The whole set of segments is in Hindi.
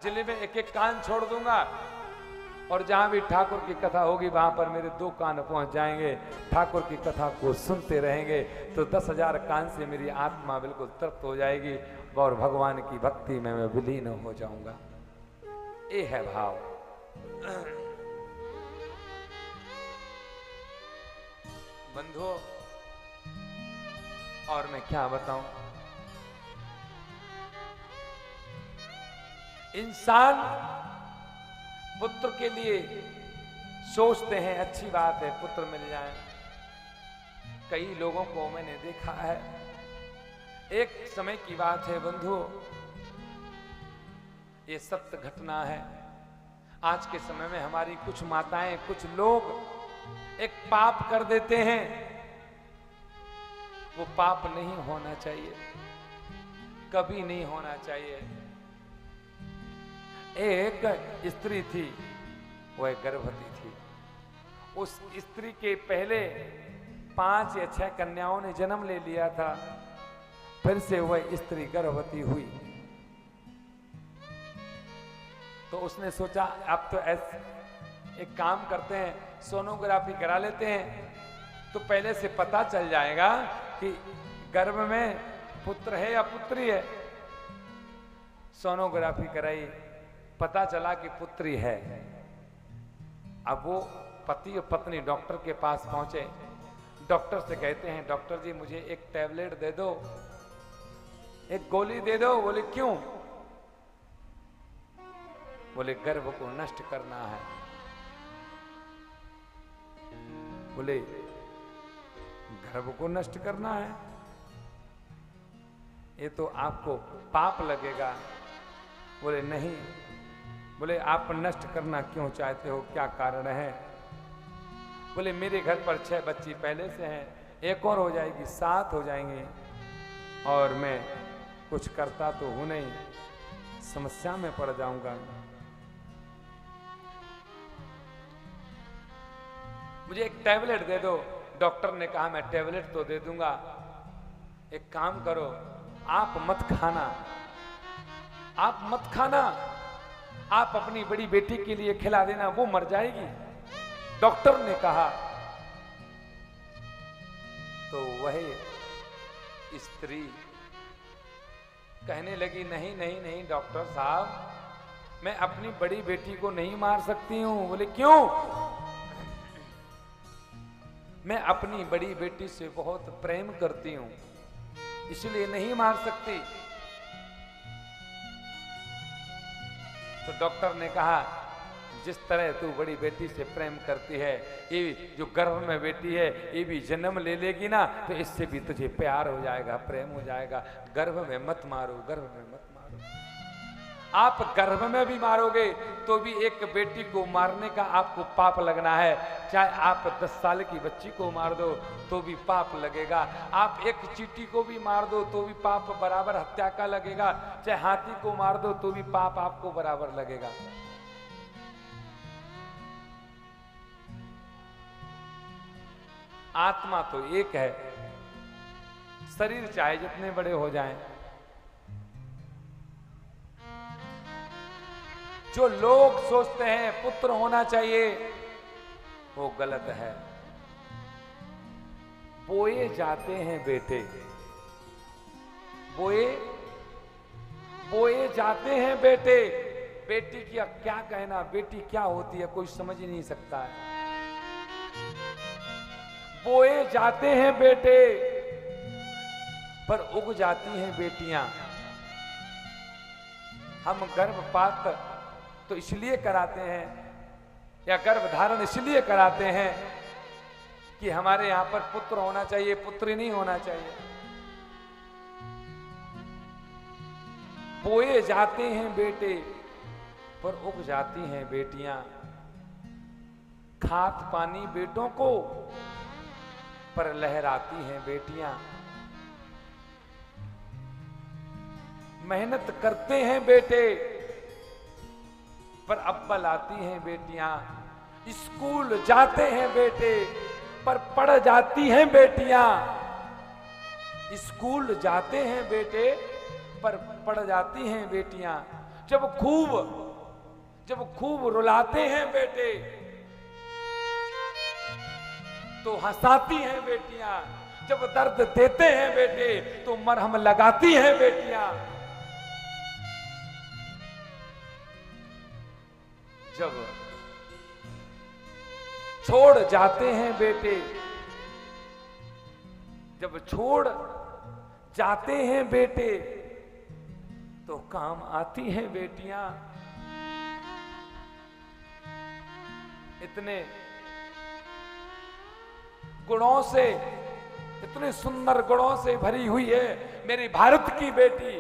जिले में एक एक कान छोड़ दूंगा, और जहां भी ठाकुर की कथा होगी वहां पर मेरे 2 कान पहुंच जाएंगे, ठाकुर की कथा को सुनते रहेंगे तो 10,000 कान से मेरी आत्मा बिल्कुल तृप्त हो जाएगी और भगवान की भक्ति में मैं विलीन हो जाऊंगा। ये है भाव। बंधुओं, और मैं क्या बताऊं, इंसान पुत्र के लिए सोचते हैं, अच्छी बात है पुत्र मिल जाए। कई लोगों को मैंने देखा है, एक समय की बात है बंधुओं, ये सत्य घटना है। आज के समय में हमारी कुछ माताएं, कुछ लोग एक पाप कर देते हैं, वो पाप नहीं होना चाहिए, कभी नहीं होना चाहिए। एक स्त्री थी, वह गर्भवती थी। उस स्त्री के पहले 5 या 6 कन्याओं ने जन्म ले लिया था, फिर से वह स्त्री गर्भवती हुई। तो उसने सोचा अब तो एक काम करते हैं, सोनोग्राफी करा लेते हैं, तो पहले से पता चल जाएगा कि गर्भ में पुत्र है या पुत्री है। सोनोग्राफी कराई, पता चला कि पुत्री है। अब वो पति और पत्नी डॉक्टर के पास पहुंचे, डॉक्टर से कहते हैं डॉक्टर जी मुझे एक टैबलेट दे दो, एक गोली दे दो। बोले क्यों? बोले गर्भ को नष्ट करना है। बोले गर्भ को नष्ट करना है, ये तो आपको पाप लगेगा। बोले नहीं। बोले आप नष्ट करना क्यों चाहते हो, क्या कारण है? बोले मेरे घर पर 6 बच्ची पहले से हैं, एक और हो जाएगी 7 हो जाएंगे, और मैं कुछ करता तो हूं नहीं, समस्या में पड़ जाऊंगा। मुझे एक टैबलेट दे दो। डॉक्टर ने कहा मैं टैबलेट तो दे दूंगा, एक काम करो आप मत खाना, आप मत खाना, आप अपनी बड़ी बेटी के लिए खिला देना, वो मर जाएगी। डॉक्टर ने कहा। तो वह स्त्री कहने लगी नहीं नहीं नहीं डॉक्टर साहब, मैं अपनी बड़ी बेटी को नहीं मार सकती हूं। बोले क्यों? मैं अपनी बड़ी बेटी से बहुत प्रेम करती हूं, इसलिए नहीं मार सकती। तो डॉक्टर ने कहा जिस तरह तू बड़ी बेटी से प्रेम करती है, ये जो गर्भ में बेटी है ये भी जन्म ले लेगी ना, तो इससे भी तुझे प्यार हो जाएगा, प्रेम हो जाएगा। गर्भ में मत मारो, गर्भ में मत मारो। आप गर्भ में भी मारोगे तो भी एक बेटी को मारने का आपको पाप लगना है। चाहे आप 10 साल की बच्ची को मार दो तो भी पाप लगेगा। आप एक चींटी को भी मार दो तो भी पाप बराबर हत्या का लगेगा। चाहे हाथी को मार दो तो भी पाप आपको बराबर लगेगा। आत्मा तो एक है, शरीर चाहे जितने बड़े हो जाएं। जो लोग सोचते हैं पुत्र होना चाहिए, वो गलत है। बोए जाते हैं बेटे, बोए जाते हैं बेटे। बेटी की क्या कहना, बेटी क्या होती है कोई समझ ही नहीं सकता है। बोए जाते हैं बेटे पर उग जाती हैं बेटियां। हम गर्भपात तो इसलिए कराते हैं या गर्भ धारण इसलिए कराते हैं कि हमारे यहां पर पुत्र होना चाहिए, पुत्री नहीं होना चाहिए। बोए जाते हैं बेटे पर उग जाती हैं बेटियां। खात पानी बेटों को पर लहराती हैं बेटियां। मेहनत करते हैं बेटे पर अव्वल आती हैं बेटियां। स्कूल जाते हैं बेटे पर पढ़ जाती हैं बेटियां। स्कूल जाते हैं बेटे पर पढ़ जाती हैं बेटियां। जब खूब रुलाते हैं बेटे तो हंसाती हैं बेटियां, जब दर्द देते हैं बेटे तो मरहम लगाती हैं बेटियां, जब छोड़ जाते हैं बेटे, जब छोड़ जाते हैं बेटे तो काम आती हैं बेटियां। इतने गुणों से, इतने सुंदर गुणों से भरी हुई है मेरी भारत की बेटी,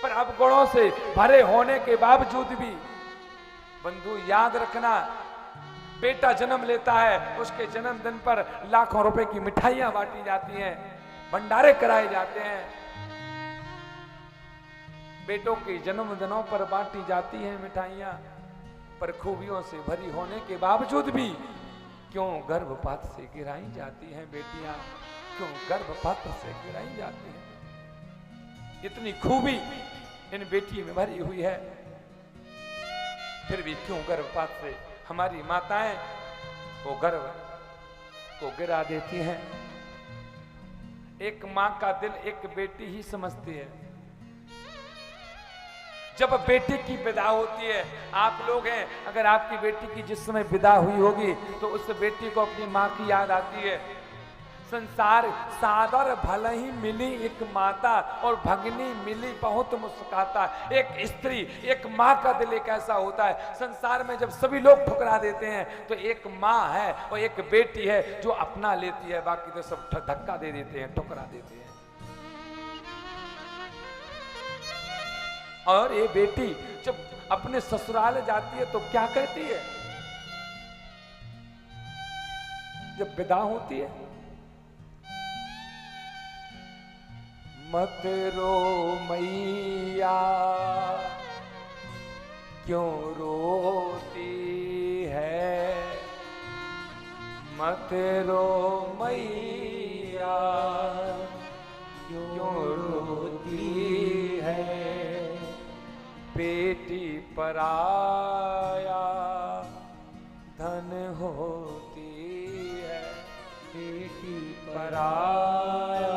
पर अब गुणों से भरे होने के बावजूद भी बंधु याद रखना, बेटा जन्म लेता है, उसके जन्मदिन पर लाखों रुपए की मिठाइयां बांटी जाती हैं, भंडारे कराए जाते हैं, बेटों के जन्मदिनों पर बांटी जाती हैं मिठाइयां, पर खूबियों से भरी होने के बावजूद भी क्यों गर्भपात से गिराई जाती हैं बेटियां, क्यों गर्भपात से गिराई जाती हैं। इतनी खूबी इन बेटियों में भरी हुई है, फिर भी क्यों गर्भपात से हमारी माताएं वो गर्भ को गिरा देती हैं। एक मां का दिल एक बेटी ही समझती है। जब बेटी की विदा होती है, आप लोग हैं, अगर आपकी बेटी की जिस समय विदा हुई होगी तो उस बेटी को अपनी मां की याद आती है। संसार सादर भले ही मिली एक माता और भगनी मिली बहुत मुस्काता। एक स्त्री, एक माँ का दिल एक ऐसा होता है, संसार में जब सभी लोग ठुकरा देते हैं तो एक माँ है और एक बेटी है जो अपना लेती है, बाकी तो सब धक्का दे देते हैं, ठुकरा देते हैं। और ये बेटी जब अपने ससुराल जाती है तो क्या कहती है, जब विदा होती है, मत रो मैया क्यों रोती है, मत रो मैया क्यों रोती है, बेटी पराया धन होती है, बेटी पराया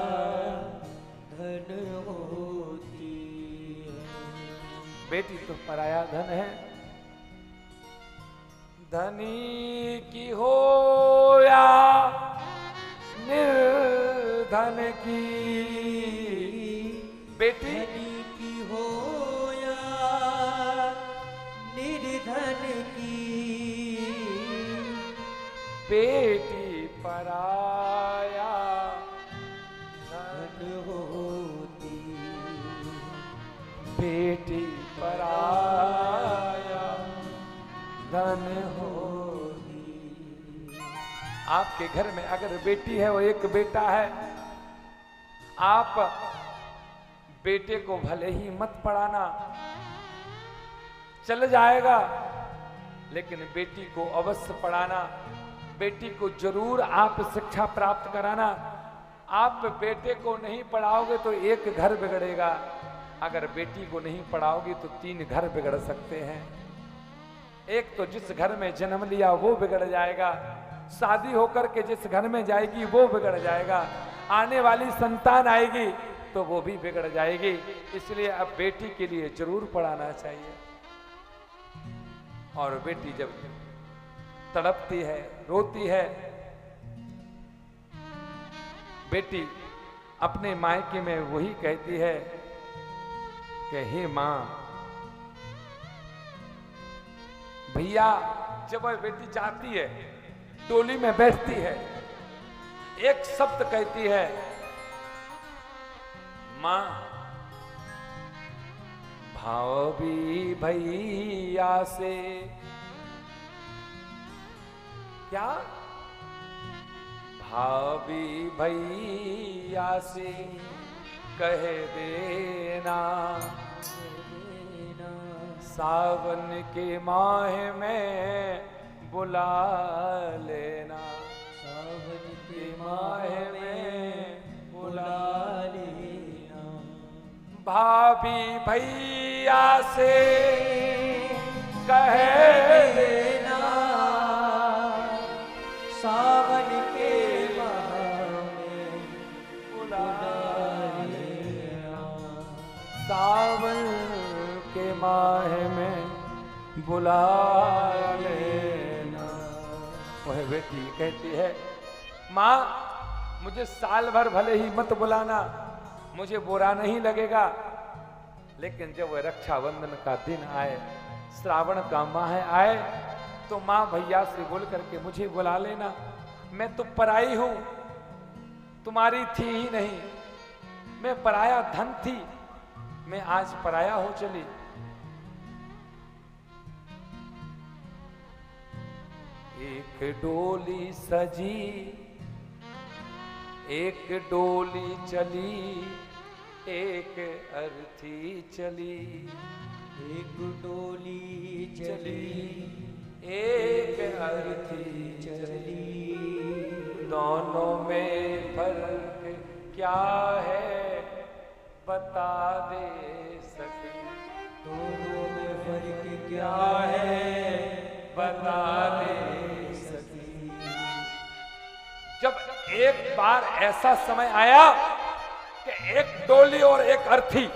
धन होती है। बेटी तो पराया धन है, धनी की हो या निर्धन की, बेटी की हो या निर्धन की, बेटी पराया धन होती, बेटी पराया धन होती। आपके घर में अगर बेटी है, वो एक बेटा है, आप बेटे को भले ही मत पढ़ाना, चल जाएगा, लेकिन बेटी को अवश्य पढ़ाना, बेटी को जरूर आप शिक्षा प्राप्त कराना। आप बेटे को नहीं पढ़ाओगे तो एक घर बिगड़ेगा, अगर बेटी को नहीं पढ़ाओगे तो 3 घर बिगड़ सकते हैं। एक तो जिस घर में जन्म लिया वो बिगड़ जाएगा, शादी होकर के जिस घर में जाएगी वो बिगड़ जाएगा, आने वाली संतान आएगी तो वो भी बिगड़ जाएगी। इसलिए अब बेटी के लिए जरूर पढ़ाना चाहिए। और बेटी जब तड़पती है, रोती है, बेटी अपने मायके में वही कहती है कि हे मां, भैया, जब वह बेटी जाती है, डोली में बैठती है, एक शब्द कहती है, मां, भाभी भैया से, क्या, भाभी भैया से कह देना, सावन के माह में बुला लेना, सावन के माह में बुला लेना, भाभी भैया भैया से कह देना सावन के माह में बुला लेना। सावन के माह में बुला लेना। वह बेटी कहती है, माँ मुझे साल भर भले ही मत बुलाना, मुझे बुरा नहीं लगेगा, लेकिन जब वह रक्षाबंधन का दिन आए, श्रावण का माह आए, तो माँ भैया से बोल करके मुझे बुला लेना। मैं तो पराई हूं, तुम्हारी थी ही नहीं, मैं पराया धन थी, मैं आज पराया हो चली। एक डोली सजी, एक डोली चली, एक अर्थी चली। एक डोली चली, एक अर्थी चली। दोनों में फर्क क्या है बता दे सके। दोनों में फर्क क्या है बता दे सकी। जब एक बार ऐसा समय आया कि एक डोली और एक अर्थी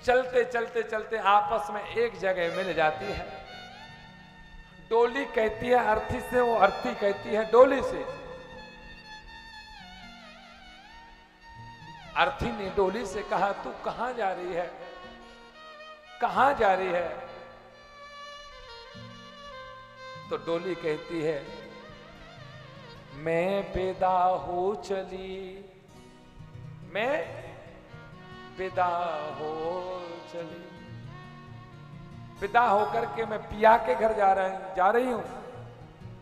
चलते चलते चलते आपस में एक जगह मिल जाती है। डोली कहती है अर्थी से, वो अर्थी कहती है डोली से। अर्थी ने डोली से कहा, तू कहां जा रही है, कहां जा रही है? तो डोली कहती है, मैं विदा हो चली, मैं विदा हो चली। विदा होकर के मैं पिया के घर जा रही हूं।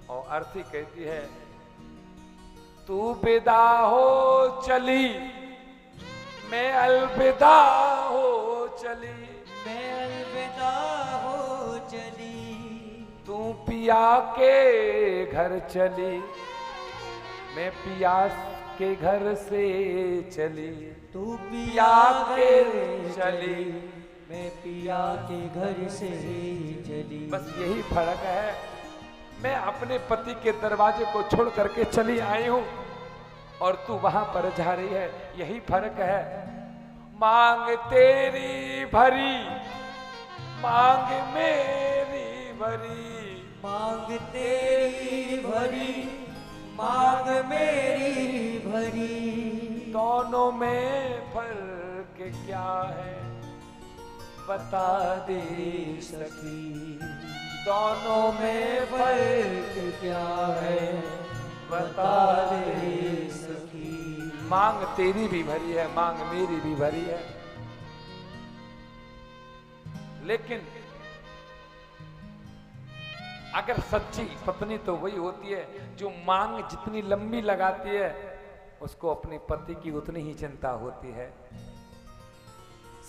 और अर्थी कहती है, तू विदा हो चली, मैं अलविदा हो चली। मैं अलविदा हो चली, तू पिया के घर चली, मैं पिया के घर से चली। तू पिया के चली, मैं पिया के घर से चली। बस यही फर्क है, मैं अपने पति के दरवाजे को छोड़ करके चली आई हूं और तू वहां पर जा रही है, यही फर्क है। मांग तेरी भरी, मांग मेरी भरी। मांग तेरी भरी, मांग मेरी भरी। दोनों में फर्क क्या है बता दे सकी। दोनों में फर्क क्या है बता दे सकी। मांग तेरी भी भरी है, मांग मेरी भी भरी है, लेकिन अगर सच्ची पत्नी तो वही होती है जो मांग जितनी लंबी लगाती है उसको अपने पति की उतनी ही चिंता होती है।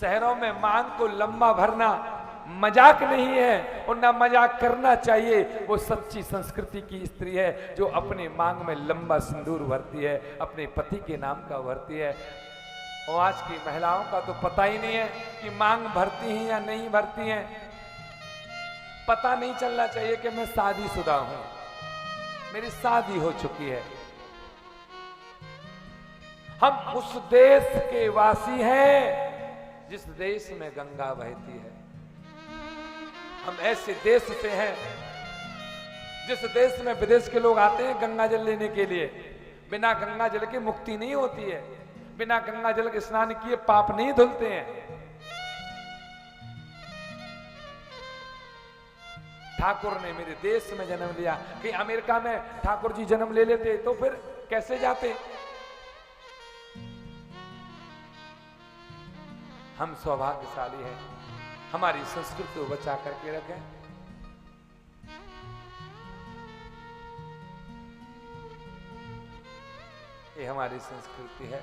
शहरों में मांग को लंबा भरना मजाक नहीं है और ना मजाक करना चाहिए। वो सच्ची संस्कृति की स्त्री है जो अपने मांग में लंबा सिंदूर भरती है, अपने पति के नाम का भरती है। और आज की महिलाओं का तो पता ही नहीं है कि मांग भरती हैं या नहीं भरती हैं। पता नहीं चलना चाहिए कि मैं शादीशुदा हूं, मेरी शादी हो चुकी है। हम उस देश के वासी हैं जिस देश में गंगा बहती है। हम ऐसे देश से हैं जिस देश में विदेश के लोग आते हैं गंगा जल लेने के लिए। बिना गंगा जल के मुक्ति नहीं होती है, बिना गंगा जल के स्नान किए पाप नहीं धुलते हैं। ठाकुर ने मेरे देश में जन्म लिया। कि अमेरिका में ठाकुर जी जन्म ले लेते तो फिर कैसे जाते? हम सौभाग्यशाली हैं, हमारी संस्कृति को बचा करके रखें। ये हमारी संस्कृति है।